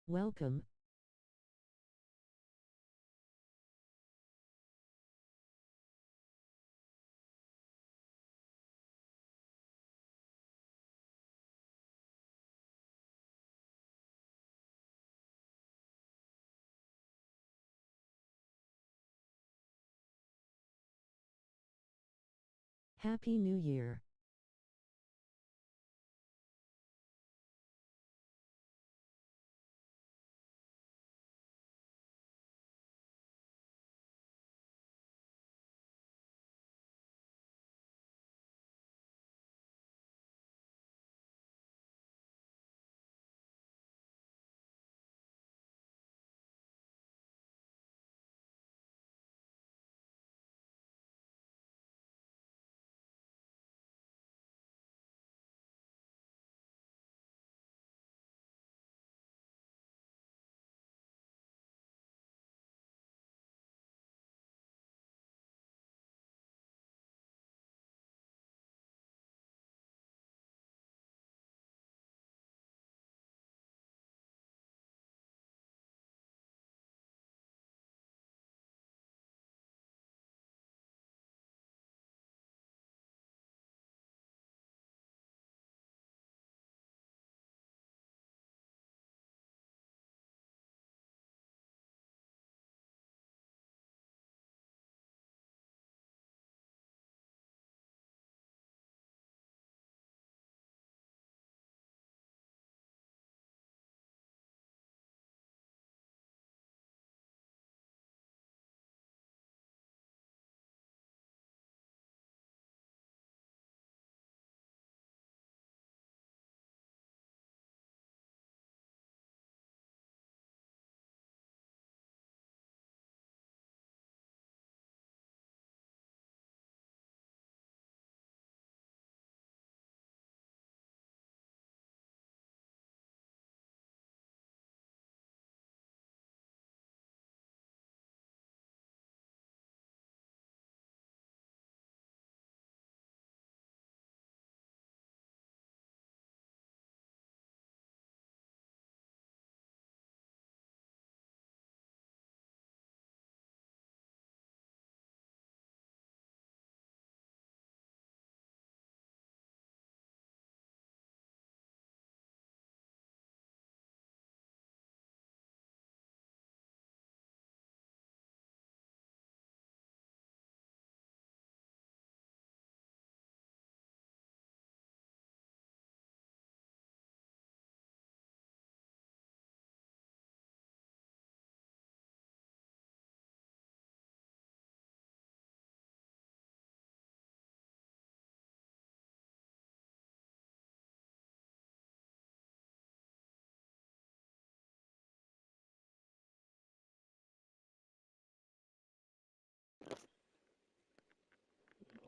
Welcome. Happy New Year.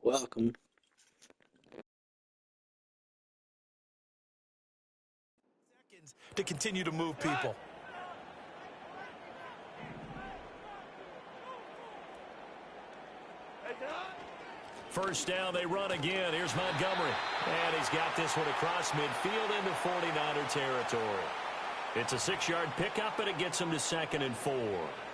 Welcome. Seconds to continue to move people. First down, they run again. Here's Montgomery. And he's got this one across midfield into 49er territory. It's a 6-yard pickup, and it gets him to 2nd and 4.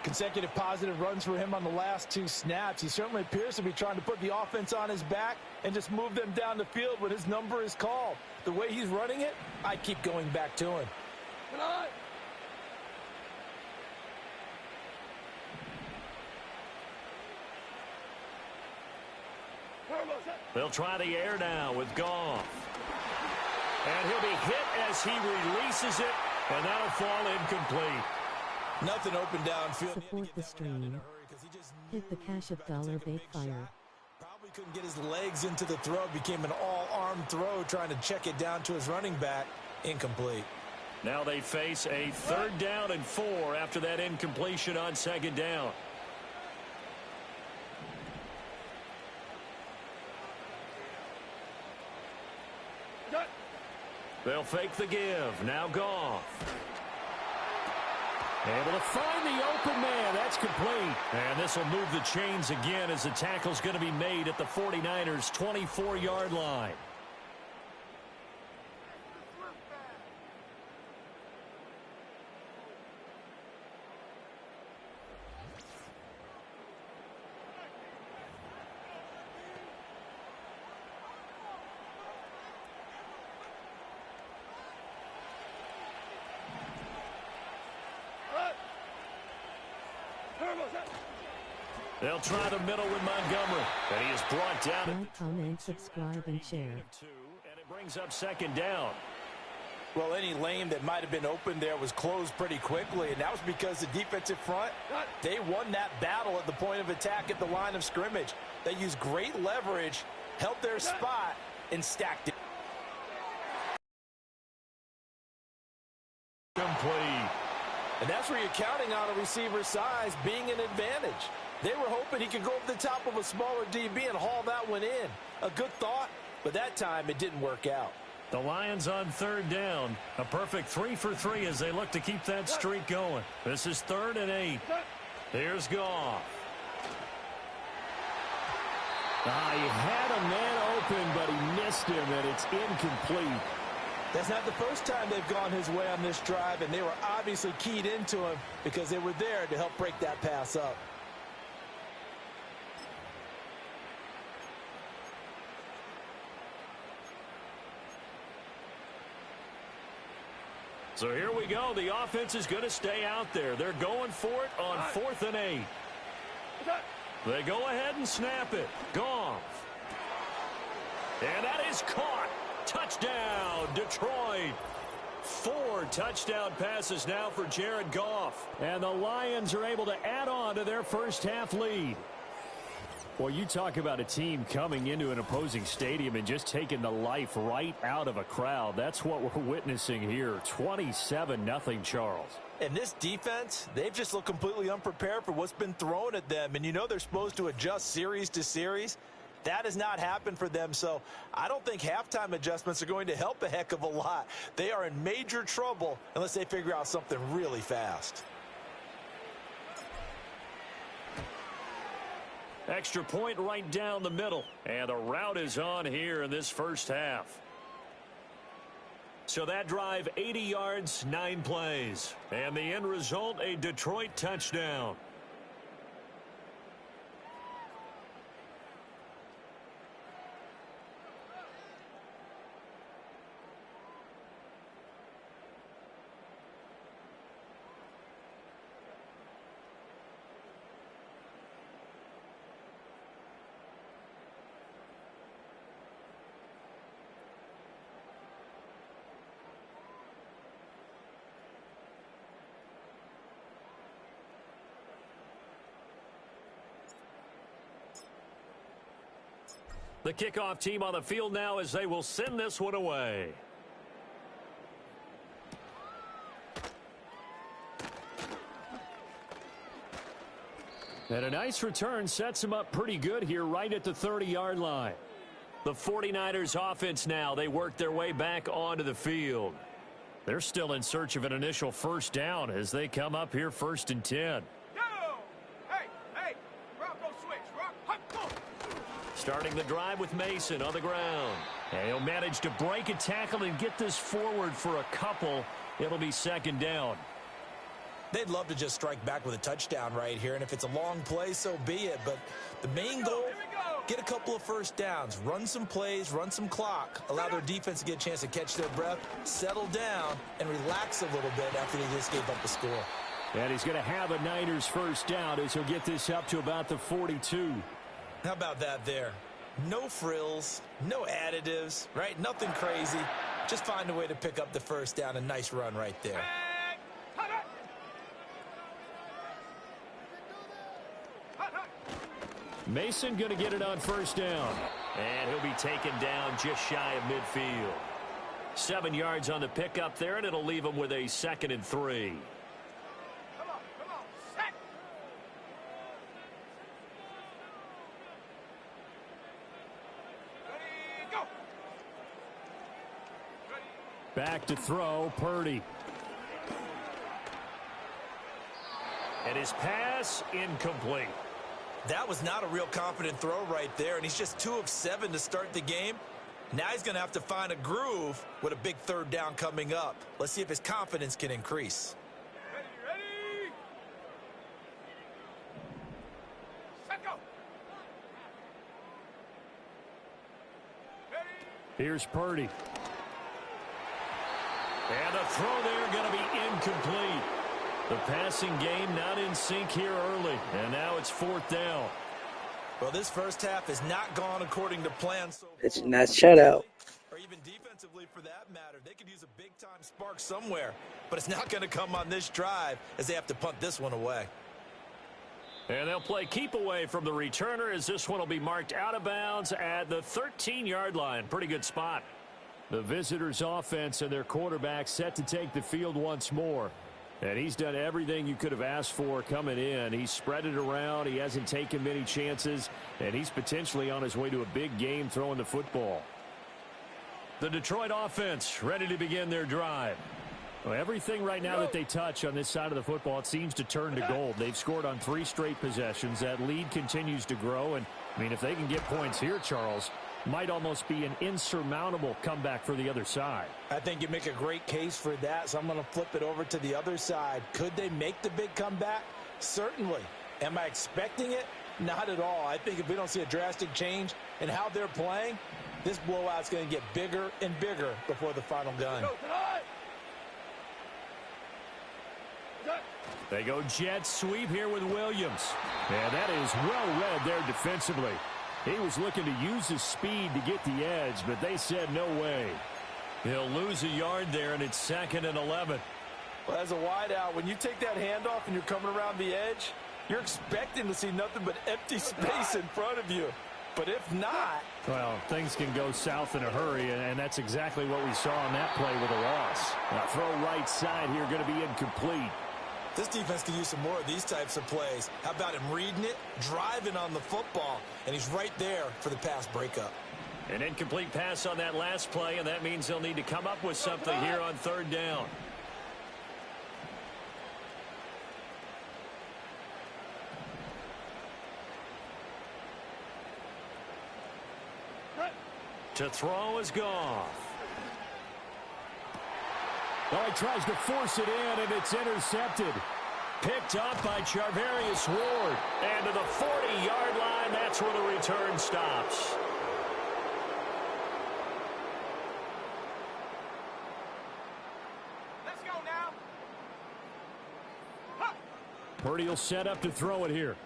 Consecutive positive runs for him on the last 2 snaps. He certainly appears to be trying to put the offense on his back and just move them down the field when his number is called. The way he's running it, I keep going back to him. Come on. They'll try the air now with Goff. And he'll be hit as he releases it, and that'll fall incomplete. Nothing open downfield. Support the stream. Hit the cash of $8 fire. Probably couldn't get his legs into the throw. Became an all-arm throw trying to check it down to his running back. Incomplete. Now they face a 3rd down and 4 after that incompletion on 2nd down. They'll fake the give. Now Goff. Able to find the open man. That's complete. And this will move the chains again as the tackle's going to be made at the 49ers' 24-yard line. They'll try the middle with Montgomery. And he is brought down. Like, comment, subscribe, and share. And it brings up second down. Well, any lane that might have been open there was closed pretty quickly, and that was because the defensive front, they won that battle at the point of attack at the line of scrimmage. They used great leverage, held their spot, and stacked it. Complete. And that's where you're counting on a receiver's size being an advantage. They were hoping he could go over the top of a smaller DB and haul that one in. A good thought, but that time it didn't work out. The Lions on third down. A perfect 3 for 3 as they look to keep that streak going. This is 3rd and 8. Here's Goff. He had a man open, but he missed him, and it's incomplete. That's not the first time they've gone his way on this drive, and they were obviously keyed into him because they were there to help break that pass up. So here we go. The offense is going to stay out there. They're going for it on 4th and 8. They go ahead and snap it. Goff. And that is caught. Touchdown, Detroit. 4 touchdown passes now for Jared Goff. And the Lions are able to add on to their first half lead. Well, you talk about a team coming into an opposing stadium and just taking the life right out of a crowd. That's what we're witnessing here. 27-0, Charles. And this defense, they've just looked completely unprepared for what's been thrown at them. And you know they're supposed to adjust series to series. That has not happened for them, so I don't think halftime adjustments are going to help a heck of a lot. They are in major trouble unless they figure out something really fast. Extra point right down the middle. And the route is on here in this first half. So that drive, 80 yards, 9 plays. And the end result, a Detroit touchdown. The kickoff team on the field now as they will send this one away. And a nice return sets them up pretty good here right at the 30-yard line. The 49ers offense now, they work their way back onto the field. They're still in search of an initial first down as they come up here 1st and 10. Starting the drive with Mason on the ground. And he'll manage to break a tackle and get this forward for a couple. It'll be 2nd down. They'd love to just strike back with a touchdown right here, and if it's a long play, so be it. But the main goal, get a couple of first downs, run some plays, run some clock, allow their defense to get a chance to catch their breath, settle down, and relax a little bit after they just gave up the score. And he's going to have a Niners first down as he'll get this up to about the 42. How about that there? No frills, no additives, right? Nothing crazy. Just find a way to pick up the first down. A nice run right there. Mason going to get it on first down. And he'll be taken down just shy of midfield. 7 yards on the pickup there, and it'll leave him with a 2nd and 3. Back to throw, Purdy. And his pass incomplete. That was not a real confident throw right there, and he's just 2 of 7 to start the game. Now he's going to have to find a groove with a big 3rd down coming up. Let's see if his confidence can increase. Ready. Set, go. Ready. Here's Purdy. And the throw there going to be incomplete. The passing game not in sync here early, and now it's 4th down. Well, this first half has not gone according to plan so far. It's a nice shutout. Or even defensively for that matter. They could use a big-time spark somewhere, but it's not going to come on this drive as they have to punt this one away. And they'll play keep away from the returner as this one will be marked out of bounds at the 13-yard line. Pretty good spot. The visitors' offense and their quarterback set to take the field once more. And he's done everything you could have asked for coming in. He's spread it around. He hasn't taken many chances. And he's potentially on his way to a big game throwing the football. The Detroit offense ready to begin their drive. Well, everything right now that they touch on this side of the football, it seems to turn to gold. They've scored on 3 straight possessions. That lead continues to grow. And, I mean, if they can get points here, Charles, might almost be an insurmountable comeback for the other side. I think you make a great case for that, so I'm going to flip it over to the other side. Could they make the big comeback? Certainly. Am I expecting it? Not at all. I think if we don't see a drastic change in how they're playing, this blowout's going to get bigger and bigger before the final gun. They go jet sweep here with Williams. And that is well read there defensively. He was looking to use his speed to get the edge, but they said no way. He'll lose a yard there, and it's 2nd and 11. Well, as a wideout, when you take that handoff and you're coming around the edge, you're expecting to see nothing but empty space in front of you. But if not... Well, things can go south in a hurry, and that's exactly what we saw on that play with a loss. Now, throw right side here, going to be incomplete. This defense could use some more of these types of plays. How about him reading it, driving on the football, and he's right there for the pass breakup. An incomplete pass on that last play, and that means they'll need to come up with something here on 3rd down. To throw is Goff. Well, he tries to force it in, and it's intercepted. Picked up by Charvarius Ward. And to the 40-yard line, that's where the return stops. Let's go now. Purdy will set up to throw it here.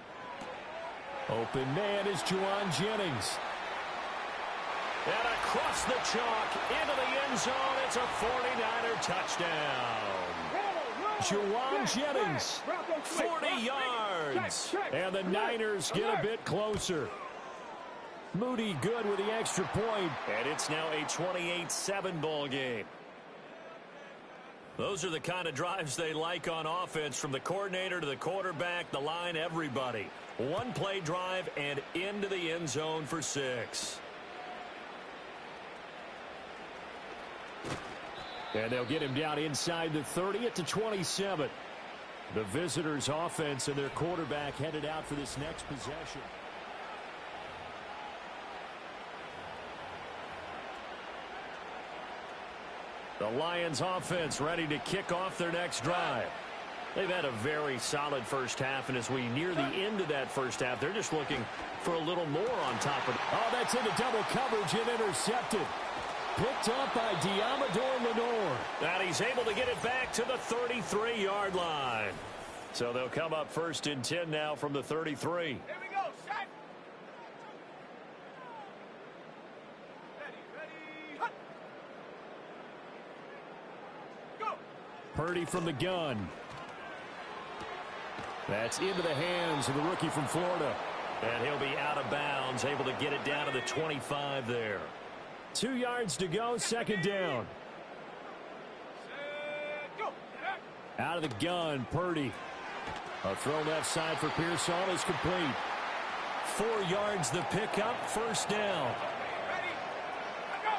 Open man is Juwan Jennings. And across the chalk into the end zone, it's a 49er touchdown. Juwan Jennings, 40 yards. And the Niners get a bit closer. Moody good with the extra point. And it's now a 28-7 ball game. Those are the kind of drives they like on offense, from the coordinator to the quarterback, the line, everybody. One play drive and into the end zone for 6. And they'll get him down inside the 30 at the 27. The visitors' offense and their quarterback headed out for this next possession. The Lions' offense ready to kick off their next drive. They've had a very solid first half, and as we near the end of that first half, they're just looking for a little more on top of it. Oh, that's into double coverage and intercepted. Picked up by Diamador Lenore. And he's able to get it back to the 33-yard line. So they'll come up 1st and 10 now from the 33. Here we go. Set. Ready. Hut. Go. Purdy from the gun. That's into the hands of the rookie from Florida. And he'll be out of bounds, able to get it down to the 25 there. 2 yards to go, 2nd down. Set. Go. Out of the gun, Purdy. A throw left side for Pearson is complete. 4 yards the pickup, 1st down. Ready. Go.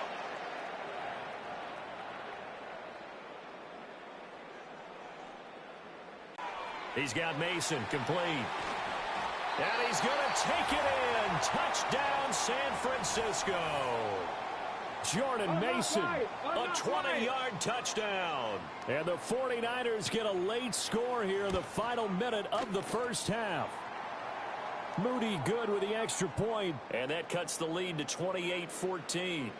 He's got Mason complete. And he's going to take it in. Touchdown, San Francisco. Jordan Mason, a 20-yard touchdown. And the 49ers get a late score here in the final minute of the first half. Moody good with the extra point, and that cuts the lead to 28-14.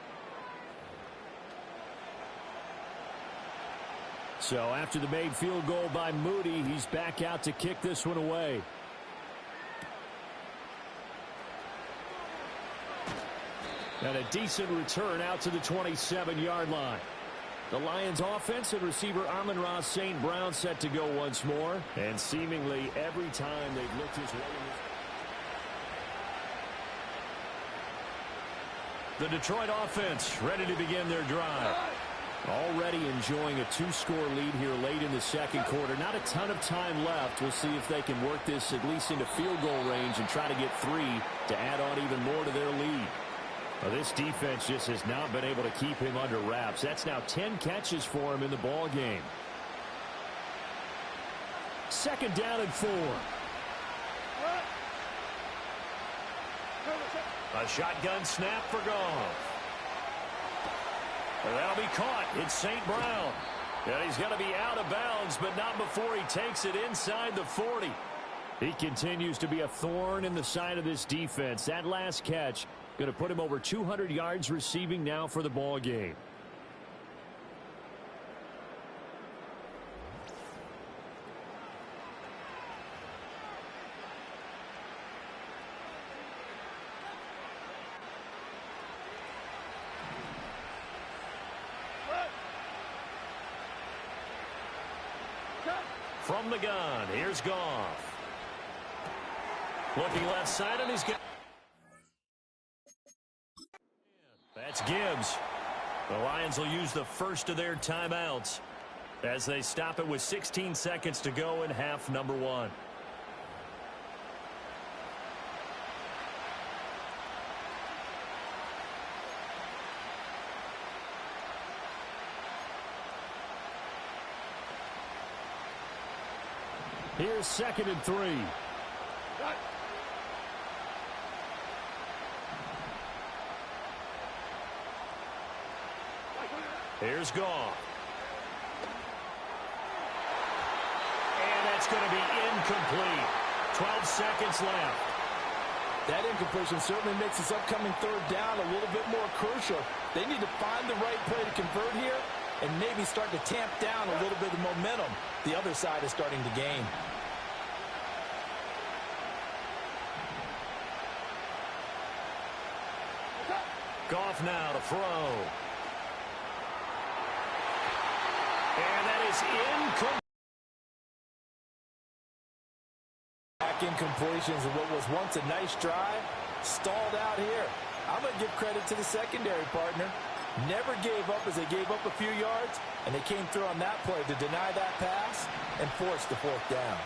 So after the made field goal by Moody, he's back out to kick this one away. And a decent return out to the 27-yard line. The Lions offense and receiver Amon-Ra St. Brown set to go once more. And seemingly every time they've looked his way. The Detroit offense ready to begin their drive. Already enjoying a 2-score lead here late in the second quarter. Not a ton of time left. We'll see if they can work this at least into field goal range and try to get 3 to add on even more to their lead. Well, this defense just has not been able to keep him under wraps. That's now 10 catches for him in the ball game. Second down and 4. A shotgun snap for Goff. That'll be caught. It's St. Brown. And he's going to be out of bounds, but not before he takes it inside the 40. He continues to be a thorn in the side of this defense. That last catch going to put him over 200 yards receiving now for the ball game. From the gun, here's Goff. Looking left side, and he's got... That's Gibbs. The Lions will use the first of their timeouts as they stop it with 16 seconds to go in half number 1. Here's second and 3. Here's Goff. And that's going to be incomplete. 12 seconds left. That incompletion certainly makes this upcoming third down a little bit more crucial. They need to find the right play to convert here and maybe start to tamp down a little bit of momentum the other side is starting to gain. Goff now to throw. And that is incomplete. Back incompletions of what was once a nice drive, stalled out here. I'm going to give credit to the secondary partner. Never gave up as they gave up a few yards, and they came through on that play to deny that pass and force the fourth down.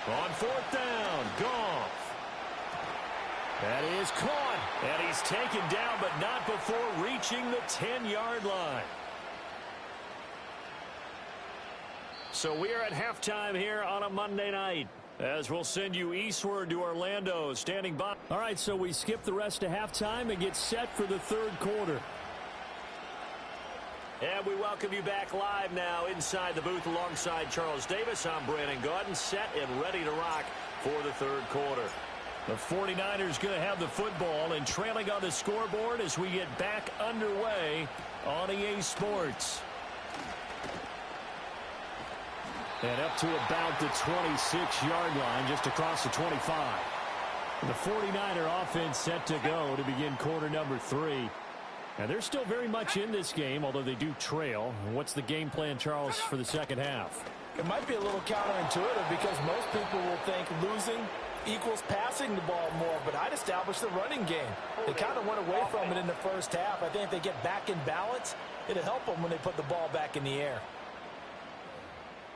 On fourth down, Goff. That is caught, and he's taken down, but not before reaching the 10-yard line. So we are at halftime here on a Monday night, as we'll send you eastward to Orlando, standing by. All right, so we skip the rest of halftime and get set for the third quarter. And we welcome you back live now inside the booth alongside Charles Davis. I'm Brandon Gaudin, set and ready to rock for the third quarter. The 49ers going to have the football and trailing on the scoreboard as we get back underway on EA Sports. And up to about the 26-yard line, just across the 25. The 49er offense set to go to begin quarter number 3. And they're still very much in this game, although they do trail. What's the game plan, Charles, for the second half? It might be a little counterintuitive because most people will think losing equals passing the ball more, but I'd establish the running game. They kind of went away from it in the first half. I think if they get back in balance, it'll help them when they put the ball back in the air.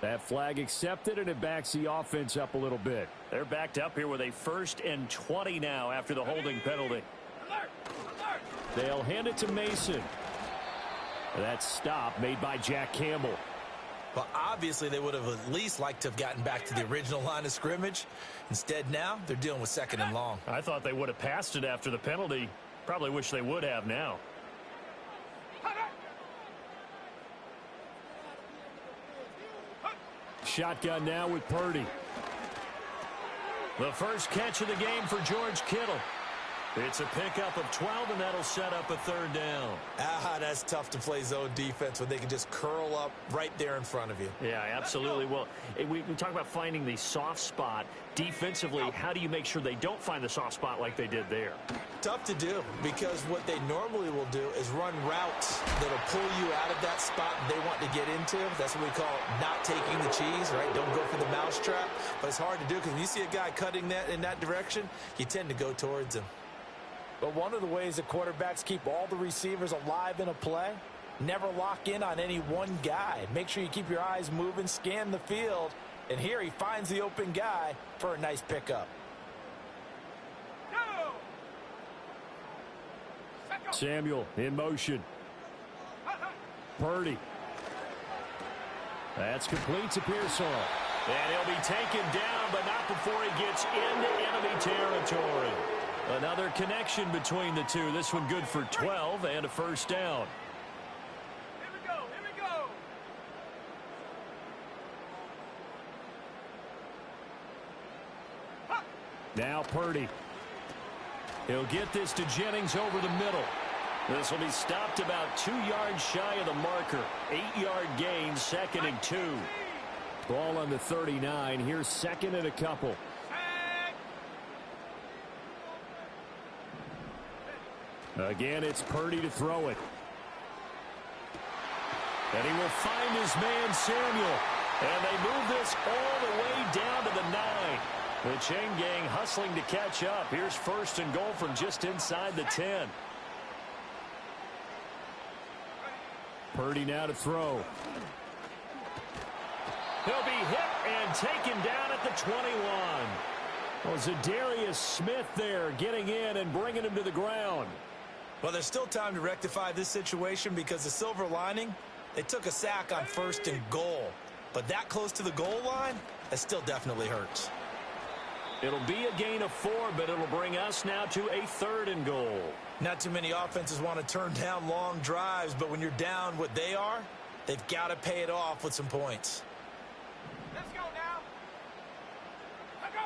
That flag accepted, and it backs the offense up a little bit. They're backed up here with a 1st and 20 now after the holding penalty. They'll hand it to Mason. That stop made by Jack Campbell. Well, obviously they would have at least liked to have gotten back to the original line of scrimmage. Instead now, they're dealing with 2nd and long. I thought they would have passed it after the penalty. Probably wish they would have now. Shotgun now with Purdy. The first catch of the game for George Kittle. It's a pickup of 12, and that'll set up a third down. That's tough to play zone defense when they can just curl up right there in front of you. Yeah, absolutely. Well, we talk about finding the soft spot. Defensively, how do you make sure they don't find the soft spot like they did there? Tough to do, because what they normally will do is run routes that'll pull you out of that spot they want to get into. That's what we call not taking the cheese, right? Don't go for the mousetrap. But it's hard to do because when you see a guy cutting that in that direction, you tend to go towards him. But one of the ways that quarterbacks keep all the receivers alive in a play, never lock in on any one guy. Make sure you keep your eyes moving, scan the field, and here he finds the open guy for a nice pickup. Samuel in motion. Purdy. That's complete to Pearsall. And he'll be taken down, but not before he gets into enemy territory. Another connection between the two. This one good for 12 and a first down. Here we go, here we go. Now Purdy. He'll get this to Jennings over the middle. This will be stopped about 2 yards shy of the marker. 8-yard gain, 2nd and 2. Ball on the 39. Here's 2nd and a couple. Again, it's Purdy to throw it. And he will find his man, Samuel. And they move this all the way down to the 9. The chain gang hustling to catch up. Here's 1st and goal from just inside the 10. Purdy now to throw. He'll be hit and taken down at the 21. Well, Zadarius Smith there getting in and bringing him to the ground. Well, there's still time to rectify this situation because the silver lining, they took a sack on 1st and goal. But that close to the goal line, that still definitely hurts. It'll be a gain of 4, but it'll bring us now to a 3rd and goal. Not too many offenses want to turn down long drives, but when you're down what they are, they've got to pay it off with some points. Let's go now. Let's go.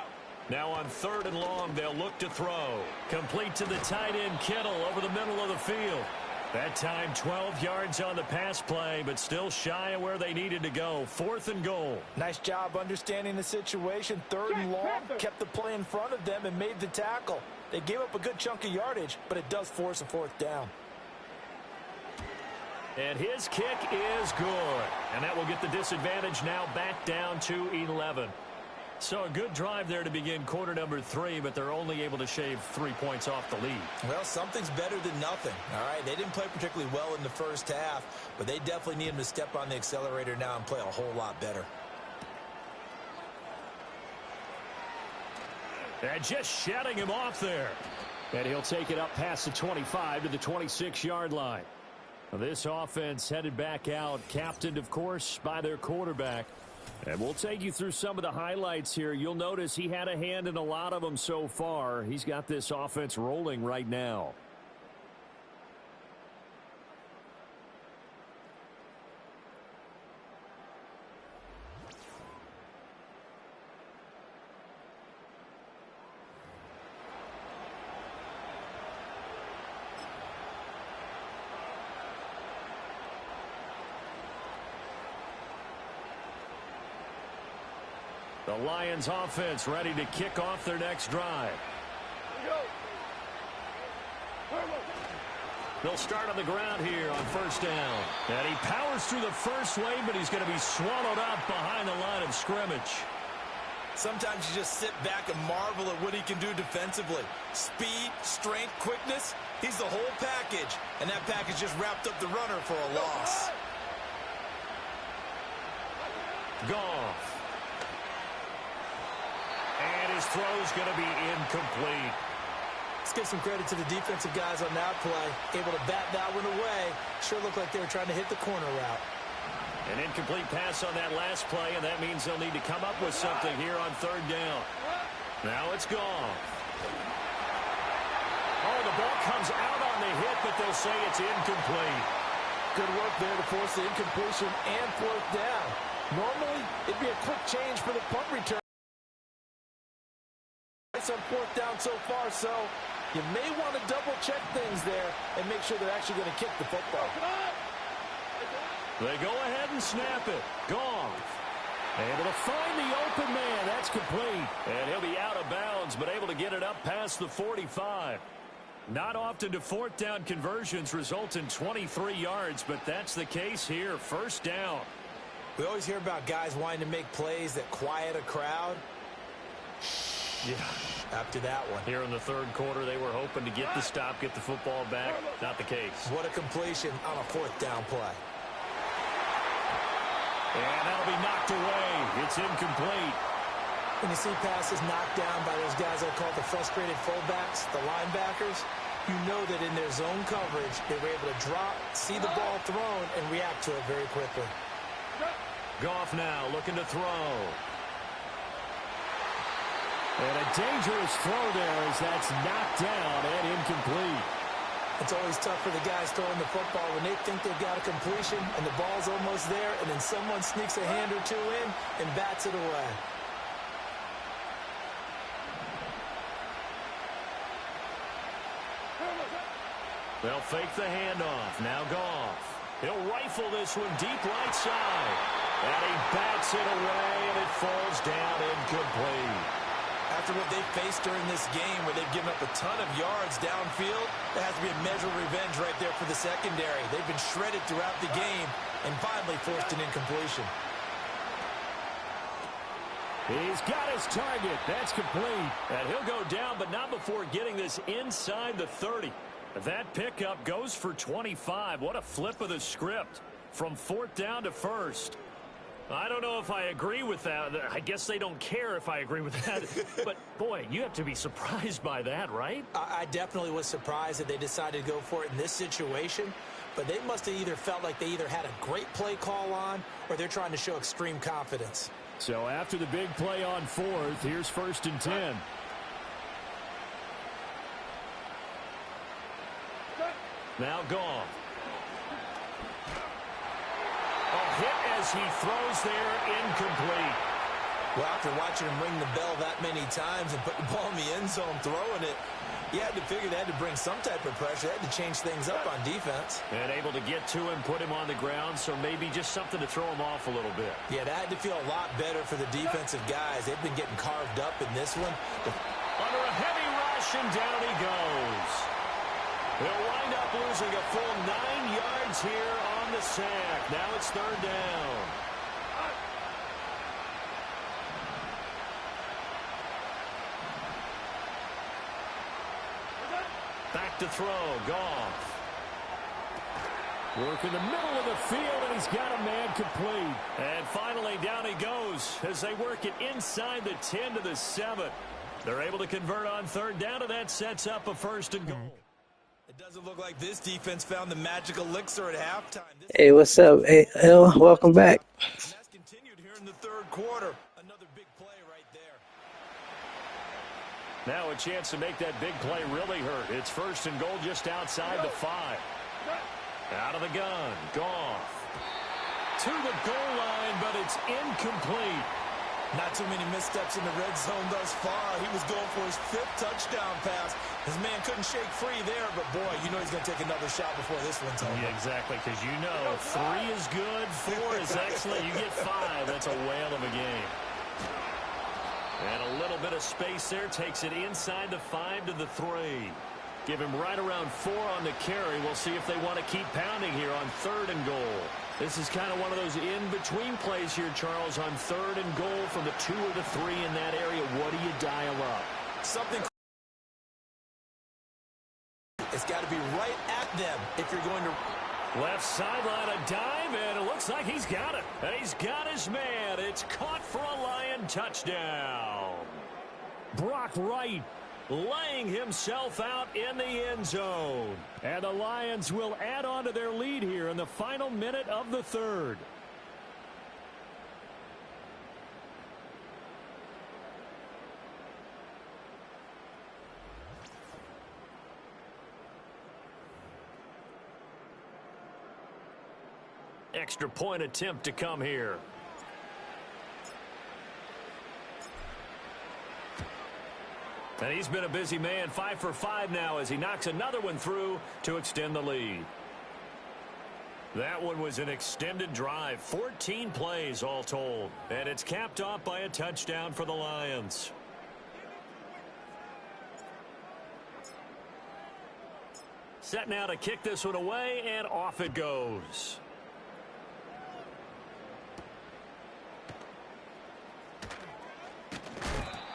Now on 3rd and long, they'll look to throw. Complete to the tight end, Kittle, over the middle of the field. That time 12 yards on the pass play, but still shy of where they needed to go. 4th and goal. Nice job understanding the situation. 3rd and long, kept the play in front of them and made the tackle. They gave up a good chunk of yardage, but it does force a 4th down. And his kick is good. And that will get the disadvantage now back down to 11. So a good drive there to begin quarter number 3, but they're only able to shave 3 points off the lead. Well, something's better than nothing, all right? They didn't play particularly well in the first half, but they definitely need him to step on the accelerator now and play a whole lot better. And just shutting him off there. And he'll take it up past the 25 to the 26-yard line. This offense headed back out, captained, of course, by their quarterback. And we'll take you through some of the highlights here. You'll notice he had a hand in a lot of them so far. He's got this offense rolling right now. The Lions offense ready to kick off their next drive. They'll start on the ground here on 1st down. And he powers through the first wave, but he's going to be swallowed up behind the line of scrimmage. Sometimes you just sit back and marvel at what he can do defensively. Speed, strength, quickness, he's the whole package. And that package just wrapped up the runner for a loss. Goff. And his throw's going to be incomplete. Let's give some credit to the defensive guys on that play. Able to bat that one away. Sure looked like they were trying to hit the corner route. An incomplete pass on that last play, and that means they'll need to come up with something here on 3rd down. Now it's gone. Oh, the ball comes out on the hit, but they'll say it's incomplete. Good work there to force the incompletion and 4th down. Normally, it'd be a quick change for the punt return. On 4th down so far, so You may want to double-check things there and make sure they're actually going to kick the football. They go ahead and snap it. Goff. Able to find the open man. That's complete. And he'll be out of bounds, but able to get it up past the 45. Not often do fourth down conversions result in 23 yards, but that's the case here. First down. We always hear about guys wanting to make plays that quiet a crowd. Yeah. After that one. Here in the third quarter, they were hoping to get the stop, get the football back. Not the case. What a completion on a fourth down play. And that'll be knocked away. It's incomplete. When you see passes knocked down by those guys I call the frustrated fullbacks, the linebackers, you know that in their zone coverage, they were able to drop, see the ball thrown, and react to it very quickly. Goff now looking to throw. And a dangerous throw there as that's knocked down and incomplete. It's always tough for the guys throwing the football when they think they've got a completion and the ball's almost there, and then someone sneaks a hand or two in and bats it away. They'll fake the handoff. Now Goff. He'll rifle this one deep right side. And he bats it away, and it falls down incomplete. After what they've faced during this game where they've given up a ton of yards downfield, there has to be a measure of revenge right there for the secondary. They've been shredded throughout the game and finally forced an incompletion. He's got his target. That's complete. And he'll go down, but not before getting this inside the 30. That pickup goes for 25. What a flip of the script from fourth down to first. I don't know if I agree with that. I guess they don't care if I agree with that. But, boy, you have to be surprised by that, right? I definitely was surprised that they decided to go for it in this situation. But they must have either felt like they either had a great play call on or they're trying to show extreme confidence. So after the big play on fourth, here's 1st and 10. Now Goff. Hit as he throws there, incomplete. Well, after watching him ring the bell that many times and put the ball in the end zone throwing it, you had to figure they had to bring some type of pressure. They had to change things up on defense. And able to get to him, put him on the ground, so maybe just something to throw him off a little bit. Yeah, that had to feel a lot better for the defensive guys. They've been getting carved up in this one. Under a heavy rush, and down he goes. They'll wind up losing a full 9 yards here on the sack. Now it's third down. Back to throw. Goff. Work in the middle of the field, and he's got a man complete. And finally, down he goes as they work it inside the 10 to the 7. They're able to convert on third down, and that sets up a 1st and goal. It doesn't look like this defense found the magic elixir at halftime. Hey, what's up? Hey, L, welcome back. And that's continued here in the third quarter. Another big play right there. Now a chance to make that big play really hurt. It's 1st and goal just outside the 5. Out of the gun. Goff. To the goal line, but it's incomplete. Not too many missteps in the red zone thus far. He was going for his 5th touchdown pass. His man couldn't shake free there, but boy, you know he's going to take another shot before this one's over. Yeah, exactly, because you know 3 is good, 4 is excellent. You get 5. That's a whale of a game. And a little bit of space there takes it inside the 5 to the 3. Give him right around 4 on the carry. We'll see if they want to keep pounding here on 3rd and goal. This is kind of one of those in-between plays here, Charles, on 3rd and goal from the 2 or the 3 in that area. What do you dial up? Something. It's got to be right at them if you're going to. Left sideline, a dive, and it looks like he's got it. And he's got his man. It's caught for a Lion touchdown. Brock Wright laying himself out in the end zone. And the Lions will add on to their lead here in the final minute of the 3rd. Extra point attempt to come here. And he's been a busy man, 5 for 5 now as he knocks another one through to extend the lead. That one was an extended drive, 14 plays all told. And it's capped off by a touchdown for the Lions. Set now to kick this one away, and off it goes.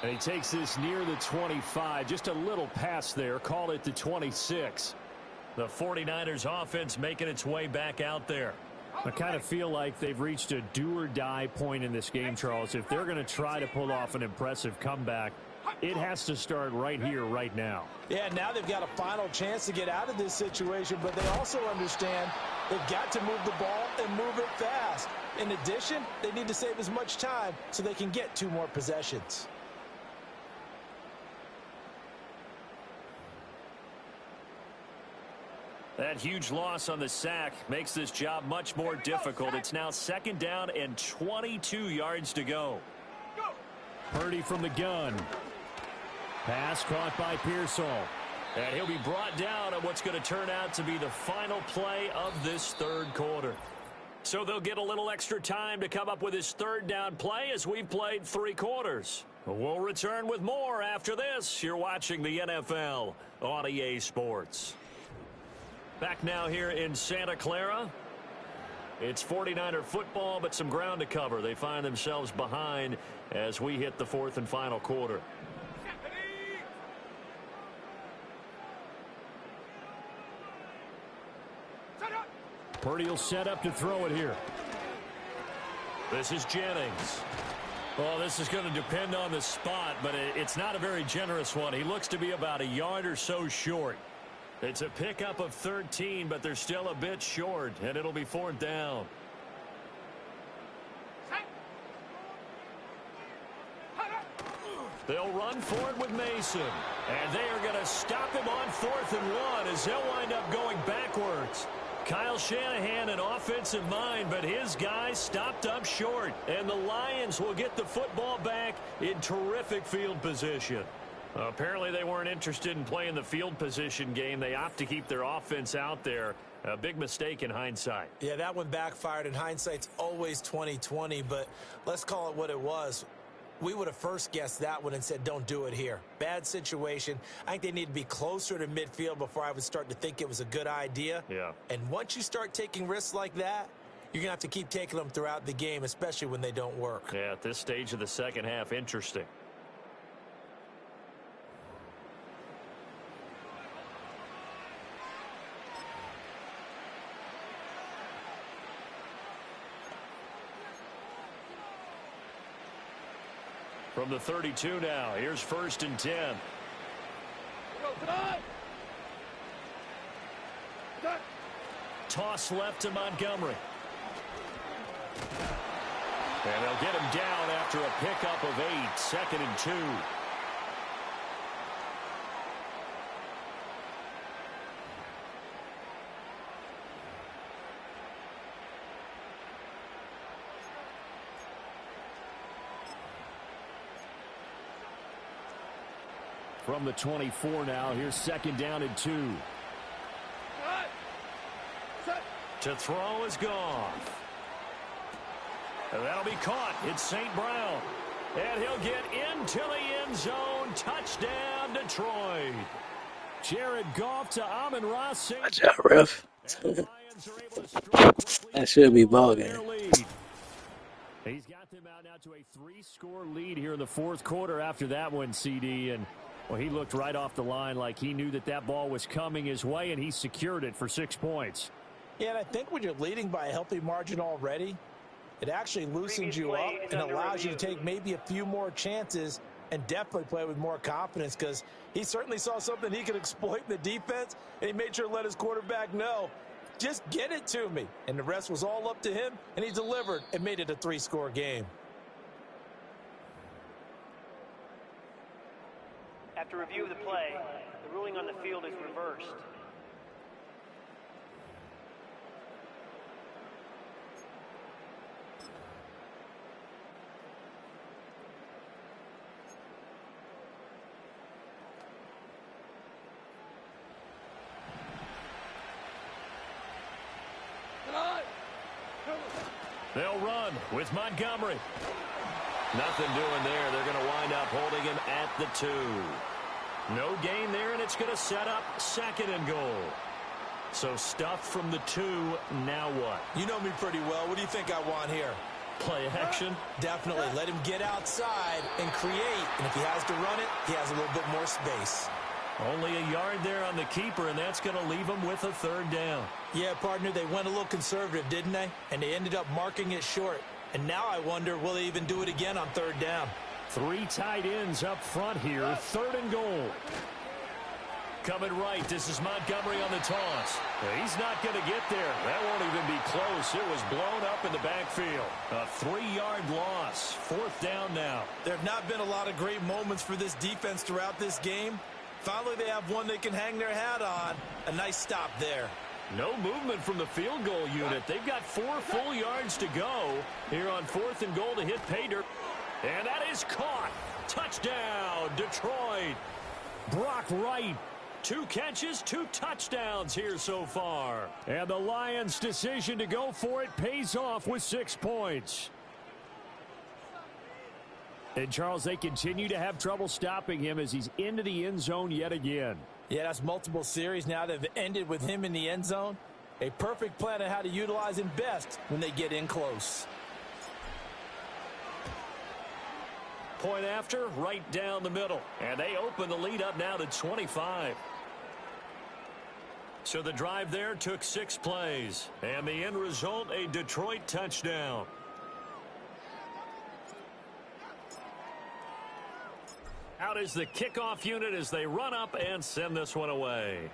And he takes this near the 25. Just a little pass there. Call it the 26. The 49ers offense making its way back out there. I kind of feel like they've reached a do-or-die point in this game, Charles. If they're going to try to pull off an impressive comeback, it has to start right here, right now. Yeah, now they've got a final chance to get out of this situation, but they also understand they've got to move the ball and move it fast. In addition, they need to save as much time so they can get 2 more possessions. That huge loss on the sack makes this job much more difficult. It's now 2nd down and 22 yards to go. Purdy from the gun. Pass caught by Pearsall. And he'll be brought down on what's going to turn out to be the final play of this 3rd quarter. So they'll get a little extra time to come up with his 3rd down play as we've played 3 quarters. We'll return with more after this. You're watching the NFL on EA Sports. Back now here in Santa Clara. It's 49er football, but some ground to cover. They find themselves behind as we hit the 4th and final quarter. Purdy will set up to throw it here. This is Jennings. Well, this is going to depend on the spot, but it's not a very generous one. He looks to be about a yard or so short. It's a pickup of 13, but they're still a bit short, and it'll be 4th down. They'll run for it with Mason, and they are going to stop him on 4th and 1 as they'll wind up going backwards. Kyle Shanahan, an offensive mind, but his guys stopped up short, and the Lions will get the football back in terrific field position. Apparently they weren't interested in playing the field position game. They opt to keep their offense out there. A big mistake in hindsight. Yeah, that one backfired. In hindsight's always 20/20, but let's call it what it was. We would have first guessed that one and said, don't do it here. Bad situation. I think they need to be closer to midfield before I would start to think it was a good idea. Yeah. And once you start taking risks like that, you're going to have to keep taking them throughout the game, especially when they don't work. Yeah, at this stage of the 2nd half, interesting. From the 32 now, here's 1st and 10. Toss left to Montgomery. And they'll get him down after a pickup of 8, 2nd and 2. From the 24 now, here's 2nd down and 2. To throw is Goff. And that'll be caught. It's St. Brown. And he'll get into the end zone. Touchdown, Detroit. Jared Goff to Amon-Ra St. Watch out, ref. That should be ball game. He's got them out now to a 3-score lead here in the 4th quarter after that one, CD. And, well, he looked right off the line like he knew that that ball was coming his way, and he secured it for 6 points. Yeah, and I think when you're leading by a healthy margin already, it actually loosens you up and allows you to take maybe a few more chances and definitely play with more confidence, because he certainly saw something he could exploit in the defense, and he made sure to let his quarterback know, just get it to me. And the rest was all up to him, and he delivered and made it a 3-score game. After review of the play, the ruling on the field is reversed. They'll run with Montgomery. Nothing doing there. They're going to wind up holding him at the 2. No gain there, and it's going to set up 2nd and goal. So stuff from the 2. Now what? You know me pretty well. What do you think I want here? Play action? Definitely. Let him get outside and create. And if he has to run it, he has a little bit more space. Only a yard there on the keeper, and that's going to leave him with a 3rd down. Yeah, partner, they went a little conservative, didn't they? And they ended up marking it short. And now I wonder, will they even do it again on 3rd down? 3 tight ends up front here. 3rd and goal. Coming right, this is Montgomery on the toss. He's not going to get there. That won't even be close. It was blown up in the backfield. A 3-yard loss. 4th down now. There have not been a lot of great moments for this defense throughout this game. Finally, they have one they can hang their hat on. A nice stop there. No movement from the field goal unit. They've got 4 full yards to go here on 4th and goal to hit pay dirt. And that is caught. Touchdown, Detroit. Brock Wright. 2 catches, 2 touchdowns here so far. And the Lions' decision to go for it pays off with 6 points. And, Charles, they continue to have trouble stopping him as he's into the end zone yet again. Yeah, that's multiple series now that have ended with him in the end zone. A perfect plan on how to utilize him best when they get in close. Point after, right down the middle. And they open the lead up now to 25. So the drive there took 6 plays. And the end result, a Detroit touchdown. Out is the kickoff unit as they run up and send this one away.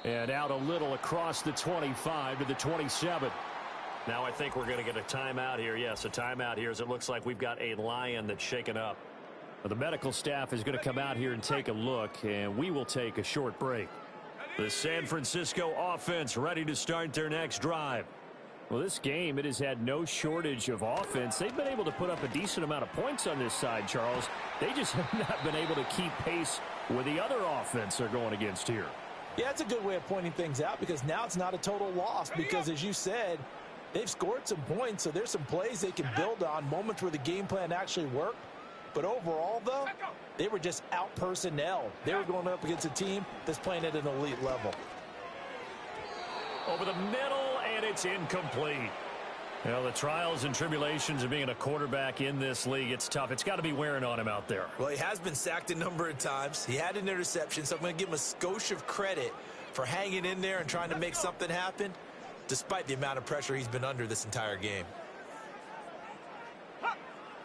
And out a little across the 25 to the 27. Now I think we're going to get a timeout here. Yes, a timeout here as it looks like we've got a Lion that's shaken up. The medical staff is going to come out here and take a look, and we will take a short break. The San Francisco offense ready to start their next drive. Well, this game, it has had no shortage of offense. They've been able to put up a decent amount of points on this side, Charles. They just have not been able to keep pace with the other offense they're going against here. Yeah, it's a good way of pointing things out because now it's not a total loss because, as you said, they've scored some points, so there's some plays they can build on, moments where the game plan actually worked. But overall, though, they were just out personnel. They were going up against a team that's playing at an elite level. Over the middle, and it's incomplete. Well, the trials and tribulations of being a quarterback in this league, it's tough. It's got to be wearing on him out there. Well, he has been sacked a number of times. He had an interception, so I'm going to give him a skosh of credit for hanging in there and trying to make something happen, despite the amount of pressure he's been under this entire game.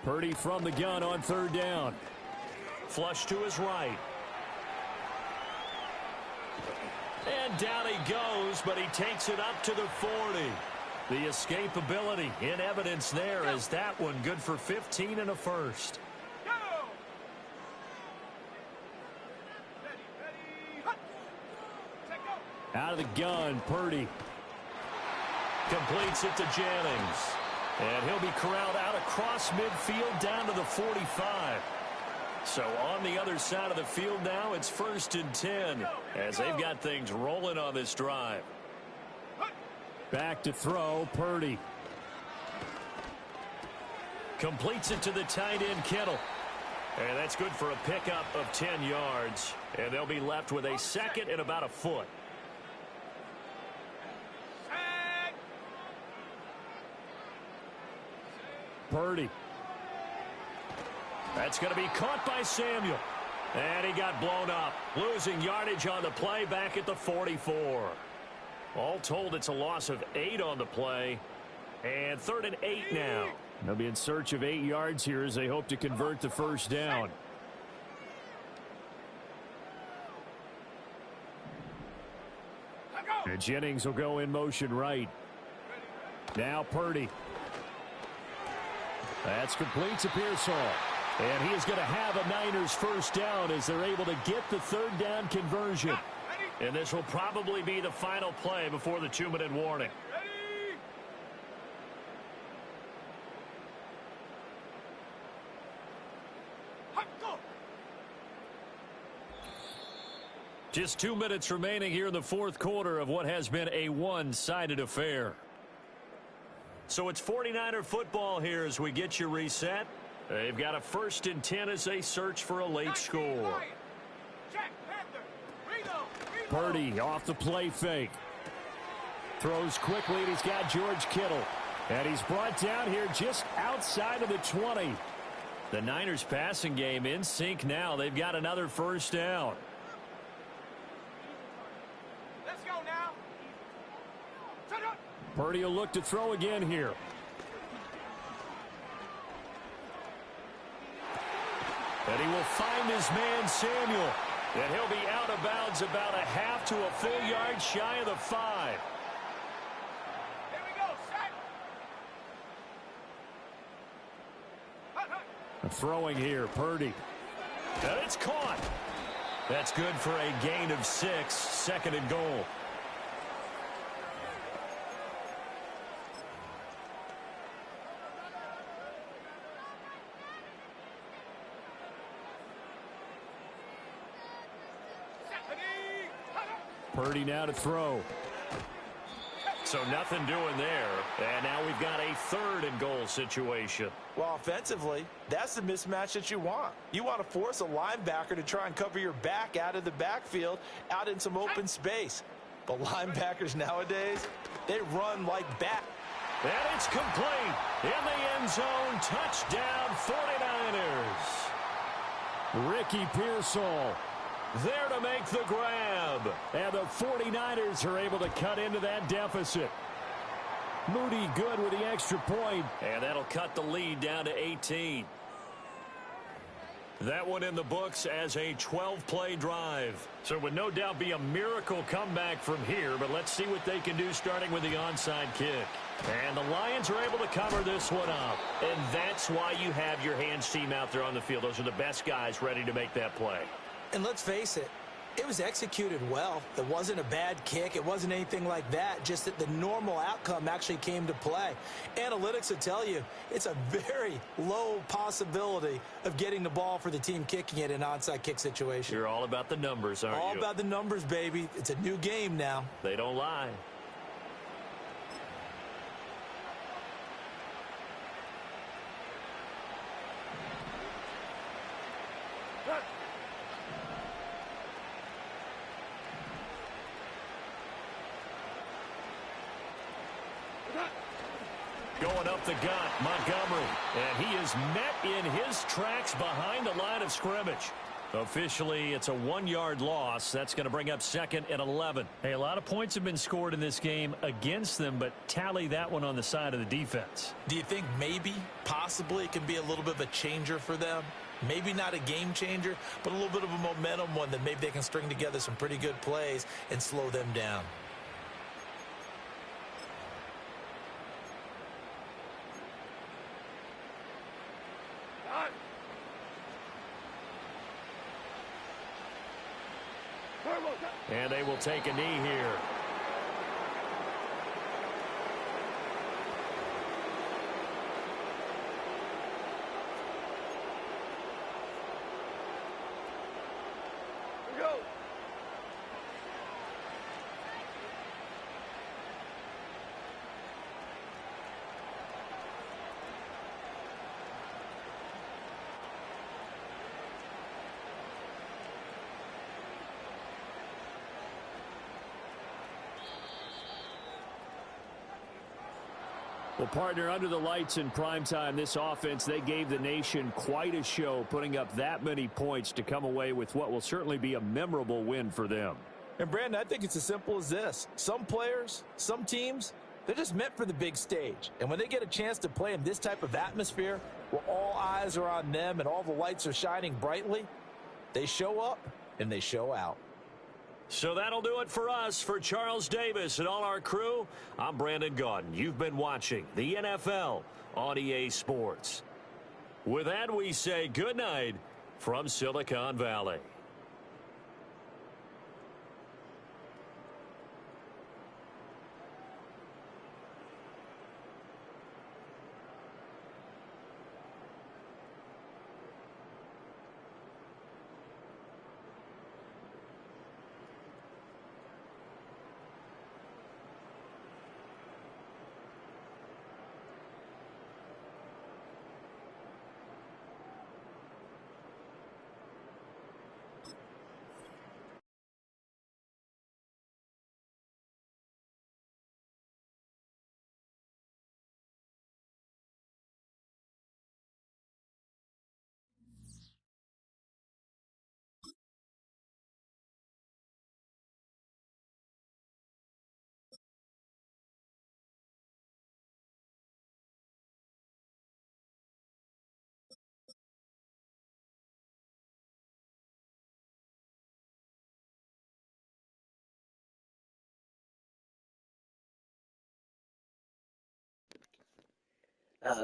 Purdy from the gun on 3rd down. Flush to his right. And down he goes, but he takes it up to the 40. The escapability in evidence there as that one good for 15 and a first. Out of the gun, Purdy. Completes it to Jennings. And he'll be corralled out across midfield down to the 45. So on the other side of the field now, it's 1st and 10 as they've got things rolling on this drive. Back to throw, Purdy. Completes it to the tight end, Kittle. And that's good for a pickup of 10 yards. And they'll be left with a 2nd and about a foot. Purdy. That's going to be caught by Samuel. And he got blown up. Losing yardage on the play back at the 44. All told, it's a loss of 8 on the play. And 3rd and 8 now. They'll be in search of 8 yards here as they hope to convert the 1st down. And Jennings will go in motion right. Now Purdy. That's complete to Pearsall. And he is going to have a Niners 1st down as they're able to get the 3rd down conversion. And this will probably be the final play before the 2-minute warning. Just 2 minutes remaining here in the fourth quarter of what has been a one-sided affair. So it's 49er football here as we get you reset. They've got a 1st and 10 as they search for a late score. Purdy off the play fake. Throws quickly, and he's got George Kittle. And he's brought down here just outside of the 20. The Niners passing game in sync now. They've got another first down. Let's go now. Purdy will look to throw again here. And he will find his man Samuel. And he'll be out of bounds about a half to a full yard shy of the 5. Here we go, set. Throwing here, Purdy. And it's caught. That's good for a gain of 6, 2nd and goal. Purdy now to throw. So nothing doing there. And now we've got a 3rd and goal situation. Well, offensively, that's the mismatch that you want. You want to force a linebacker to try and cover your back out of the backfield, out in some open space. But linebackers nowadays, they run like bat. And it's complete. In the end zone, touchdown 49ers. Ricky Pearsall There to make the grab. And the 49ers are able to cut into that deficit. Moody good with the extra point. And that'll cut the lead down to 18. That one in the books as a 12-play drive. So it would no doubt be a miracle comeback from here, but let's see what they can do starting with the onside kick. And the Lions are able to cover this one up. And that's why you have your hands team out there on the field. Those are the best guys ready to make that play. And let's face it, it was executed well. It wasn't a bad kick. It wasn't anything like that. Just that the normal outcome actually came to play. Analytics will tell you it's a very low possibility of getting the ball for the team kicking it in an onside kick situation. You're all about the numbers, aren't you? All about the numbers, baby. It's a new game now. They don't lie. Going up the gut, Montgomery. And he is met in his tracks behind the line of scrimmage. Officially, it's a 1-yard loss. That's going to bring up 2nd and 11. Hey, a lot of points have been scored in this game against them, but tally that one on the side of the defense. Do you think maybe, possibly, it can be a little bit of a changer for them? Maybe not a game changer, but a little bit of a momentum one that maybe they can string together some pretty good plays and slow them down. And they will take a knee here. Go. Well, partner, under the lights in primetime, this offense, they gave the nation quite a show, putting up that many points to come away with what will certainly be a memorable win for them. And, Brandon, I think it's as simple as this. Some players, some teams, they're just meant for the big stage. And when they get a chance to play in this type of atmosphere where all eyes are on them and all the lights are shining brightly, they show up and they show out. So that'll do it for us. For Charles Davis and all our crew, I'm Brandon Gaudin. You've been watching the NFL on EA Sports. With that, we say good night from Silicon Valley.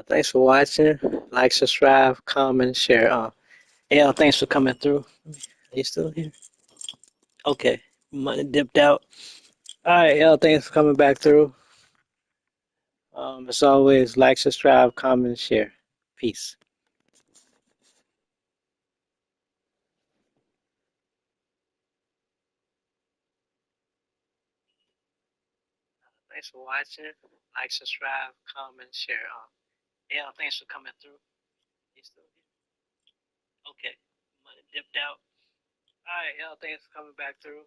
Thanks for watching. Like, subscribe, comment, share. L, thanks for coming through. Are you still here? Okay. Money dipped out. All right, L, thanks for coming back through. As always, like, subscribe, comment, share. Peace. Thanks for watching. Like, subscribe, comment, share. L, thanks for coming through. Are you still here? Okay. Money dipped out. All right, L, thanks for coming back through.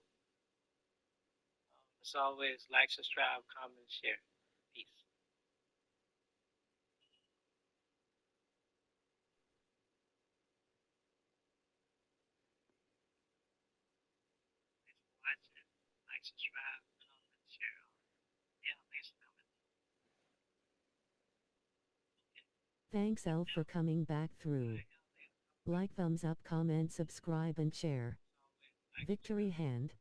As always, like, subscribe, comment, share. Peace. Watching, like, subscribe, comment, share. Yeah, thanks for coming. Thanks L for coming back through. Like, thumbs up, comment, subscribe and share. Victory hand.